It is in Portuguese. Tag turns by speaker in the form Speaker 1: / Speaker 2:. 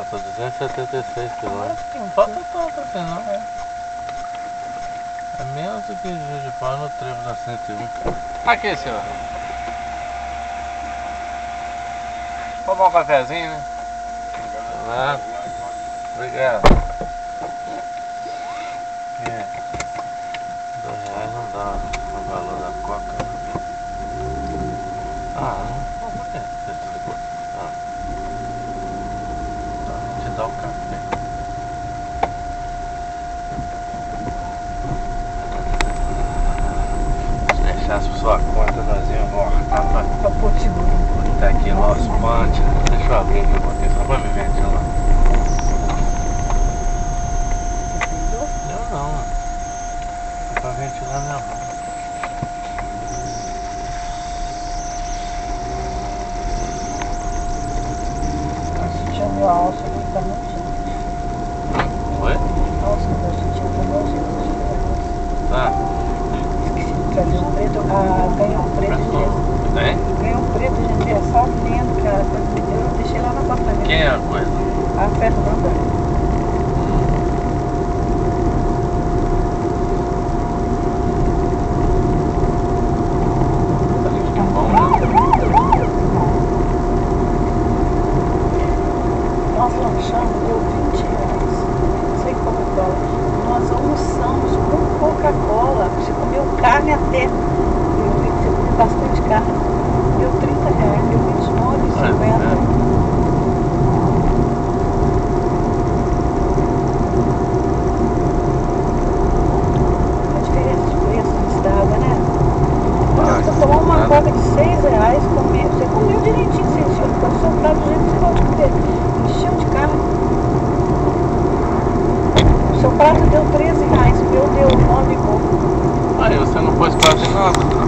Speaker 1: Falta 276 quilômetros. Não falta tanto assim não. É menos do que Juiz de Fora no trevo da 101. Aqui, senhor. Vamos tomar um cafezinho, né? Obrigado. Obrigado. É. R$2 não dá o valor da coca. Ah, não. Por que você desligou? Ah. Então a gente dá o café. Se deixasse por sua conta, nós íamos voltar pra botar aqui nosso punch. Deixa eu abrir aqui um pouquinho só pra me ventilar. Eu não. É pra ventilar minha mão.
Speaker 2: Tinha minha alça ali, tá nojento.
Speaker 1: Oi?
Speaker 2: Alça, meu, tinha tá nojento.
Speaker 1: Tá.
Speaker 2: Cadê um preto? Ah, ganhou um preto de
Speaker 1: Tem?
Speaker 2: ganhou um preto de aniversário lindo, cara. Quando me deu, eu deixei lá no apartamento.
Speaker 1: Quem é a coisa?
Speaker 2: A Fernanda.
Speaker 1: Tá ali de bom, né?
Speaker 2: Nós lanchamos, deu R$20. Não sei como dólar. Nós almoçamos com Coca-Cola. Você comeu carne até. Eu vi que você comeu bastante carne. Deu R$30. Deu R$29,50. A diferença de preço na estrada, né? Você tomou uma coca de R$6, você comeu direitinho, você encheu o seu prato do jeito que você vai comer. Encheu de carne. O seu prato deu R$13, o meu deu 9 e pouco.
Speaker 1: Aí você não pôs quase nada.